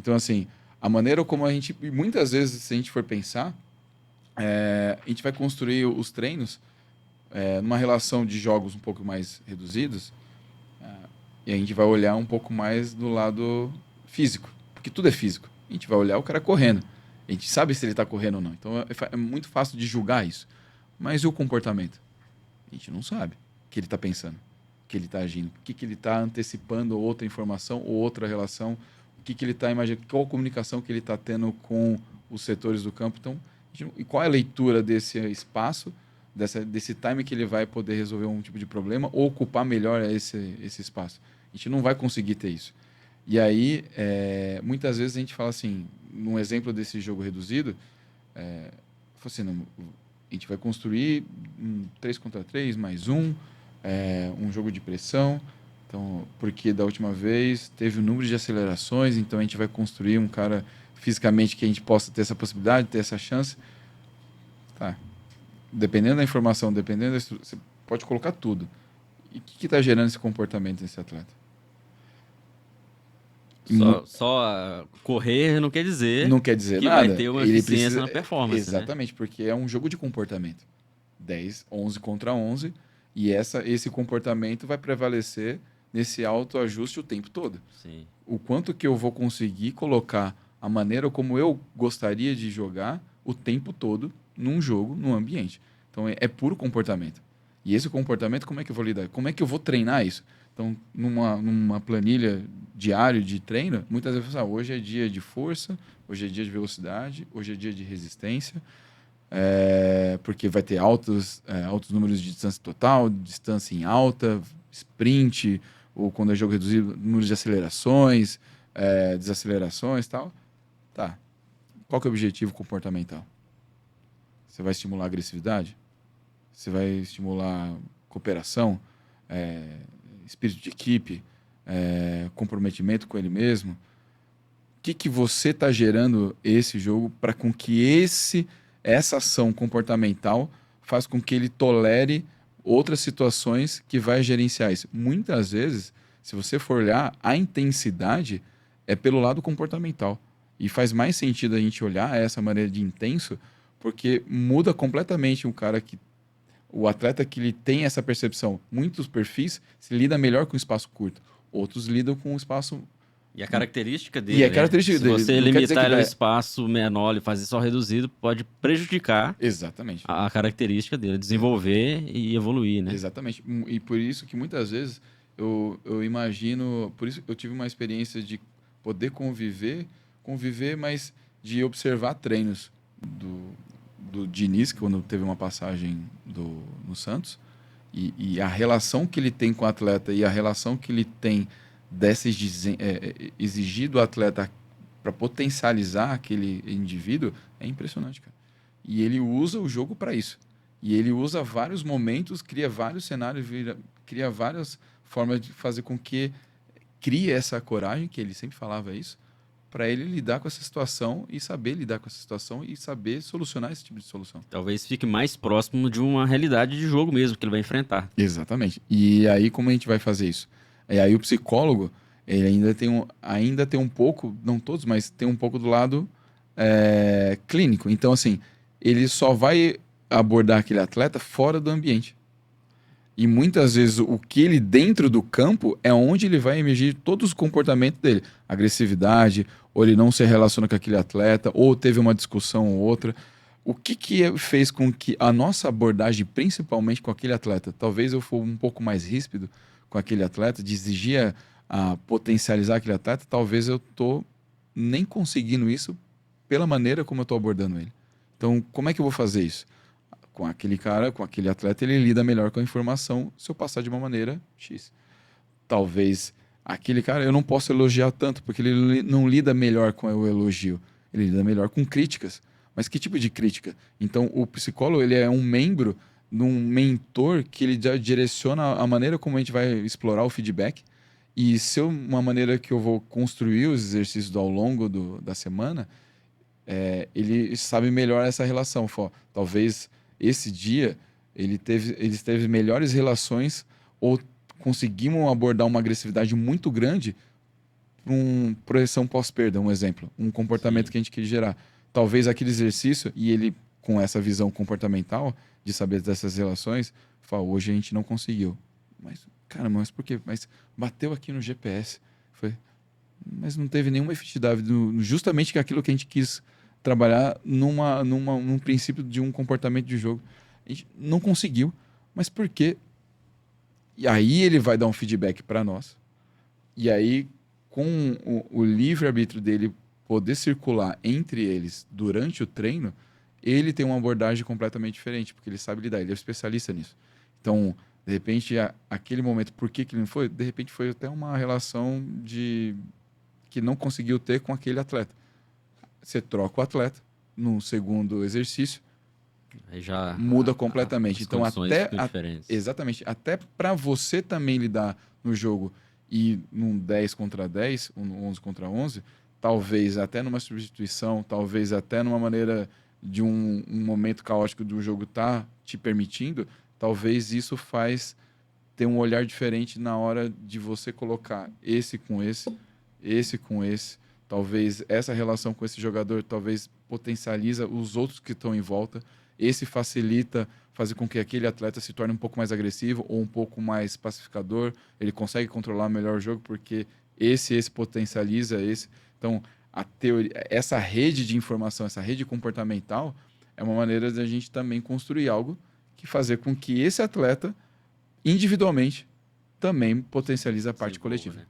Então, assim, a maneira como a gente... e muitas vezes, se a gente for pensar, a gente vai construir os treinos numa relação de jogos um pouco mais reduzidos, e a gente vai olhar um pouco mais do lado físico, porque tudo é físico. A gente vai olhar o cara correndo. A gente sabe se ele está correndo ou não. Então é muito fácil de julgar isso. Mas e o comportamento? A gente não sabe o que ele está pensando, o que ele está agindo, o que ele está antecipando outra informação ou outra relação, o que ele está imaginando, qual a comunicação que ele está tendo com os setores do campo. Então, e qual é a leitura desse espaço, desse time que ele vai poder resolver um tipo de problema ou ocupar melhor esse espaço? A gente não vai conseguir ter isso. E aí, muitas vezes a gente fala assim, num exemplo desse jogo reduzido, assim, não, a gente vai construir um 3 contra 3 mais um jogo de pressão, então, porque da última vez teve o número de acelerações, então a gente vai construir um cara fisicamente que a gente possa ter essa possibilidade, ter essa chance. Tá. Dependendo da informação, dependendo da estrutura, você pode colocar tudo. E o que está gerando esse comportamento nesse atleta? Só correr não quer dizer Não quer dizer que vai nada. ter uma Ele eficiência precisa. na performance, né? Exatamente, porque é um jogo de comportamento. 10, 11 contra 11. E esse comportamento vai prevalecer nesse autoajuste o tempo todo. Sim. O quanto que eu vou conseguir colocar a maneira como eu gostaria de jogar o tempo todo num jogo, num ambiente. Então é puro comportamento. E esse comportamento, como é que eu vou lidar? Como é que eu vou treinar isso? Então, numa planilha diário de treino, muitas vezes eu falo, hoje é dia de força, hoje é dia de velocidade, hoje é dia de resistência, porque vai ter altos números de distância total, distância em alta, sprint, ou quando é jogo reduzido, número de acelerações, desacelerações e tal. Tá. Qual que é o objetivo comportamental? Você vai estimular a agressividade? Você vai estimular cooperação? Espírito de equipe? Comprometimento com ele mesmo? O que você está gerando esse jogo para com que essa ação comportamental faz com que ele tolere outras situações que vai gerenciar isso? Muitas vezes, se você for olhar, a intensidade é pelo lado comportamental. E faz mais sentido a gente olhar essa maneira de intenso, porque muda completamente o atleta que ele tem essa percepção. Muitos perfis se lida melhor com espaço curto, outros lidam com espaço. E a característica E dele, a né? característica Se dele você não quer dizer limitar que ele a um vai. espaço menor e fazer só reduzido, pode prejudicar Exatamente. a característica dele, desenvolver e evoluir, né? Exatamente. E por isso que muitas vezes eu imagino. Por isso eu tive uma experiência de poder conviver, mas de observar treinos do Diniz, quando teve uma passagem no Santos, e a relação que ele tem com o atleta e a relação que ele tem exigir do atleta para potencializar aquele indivíduo é impressionante, cara. E ele usa o jogo para isso. E ele usa vários momentos, cria vários cenários, cria várias formas de fazer com que crie essa coragem, que ele sempre falava isso, para ele lidar com essa situação e saber lidar com essa situação e saber solucionar esse tipo de solução. Talvez fique mais próximo de uma realidade de jogo mesmo que ele vai enfrentar. Exatamente. E aí como a gente vai fazer isso? E aí o psicólogo, ele ainda tem um pouco, não todos, mas tem um pouco do lado clínico. Então, assim, ele só vai abordar aquele atleta fora do ambiente. E muitas vezes o que ele dentro do campo é onde ele vai emergir todos os comportamentos dele. Agressividade, ou ele não se relaciona com aquele atleta, ou teve uma discussão ou outra. O que fez com que a nossa abordagem, principalmente com aquele atleta, talvez eu for um pouco mais ríspido com aquele atleta, de exigir a potencializar aquele atleta, talvez eu tô nem conseguindo isso pela maneira como eu estou abordando ele. Então, como é que eu vou fazer isso? Com aquele cara, com aquele atleta, ele lida melhor com a informação se eu passar de uma maneira X. Talvez aquele cara eu não posso elogiar tanto, porque ele não lida melhor com o elogio. Ele lida melhor com críticas. Mas que tipo de crítica? Então, o psicólogo ele é um membro de um mentor que ele já direciona a maneira como a gente vai explorar o feedback. E se uma maneira que eu vou construir os exercícios ao longo da semana, ele sabe melhor essa relação. Talvez esse dia eles teve melhores relações ou conseguimos abordar uma agressividade muito grande para projeção pós-perda, um exemplo, um comportamento Sim. que a gente queria gerar. Talvez aquele exercício, e ele, com essa visão comportamental, de saber dessas relações, fala, hoje a gente não conseguiu. Mas, cara, mas por quê? Mas bateu aqui no GPS. Foi, mas não teve nenhuma efetividade, justamente que aquilo que a gente quis trabalhar num princípio de um comportamento de jogo. A gente não conseguiu, mas por quê? E aí ele vai dar um feedback para nós. E aí, com o livre-arbítrio dele poder circular entre eles durante o treino, ele tem uma abordagem completamente diferente, porque ele sabe lidar, ele é especialista nisso. Então, de repente, aquele momento, por que ele não foi? De repente foi até uma relação de que não conseguiu ter com aquele atleta. Você troca o atleta no segundo exercício, Aí já muda completamente. as Então, condições ficam diferentes. exatamente, até para você também lidar no jogo e num 10 contra 10, um 11 contra 11, talvez até numa substituição, talvez até numa maneira de um momento caótico do jogo tá te permitindo, talvez isso faz ter um olhar diferente na hora de você colocar esse com esse. Talvez essa relação com esse jogador talvez potencializa os outros que estão em volta. Esse facilita fazer com que aquele atleta se torne um pouco mais agressivo ou um pouco mais pacificador. Ele consegue controlar melhor o jogo porque esse potencializa esse. Então, a teoria, essa rede de informação, essa rede comportamental é uma maneira de a gente também construir algo que fazer com que esse atleta individualmente também potencializa a parte Desenvolva, coletiva. né?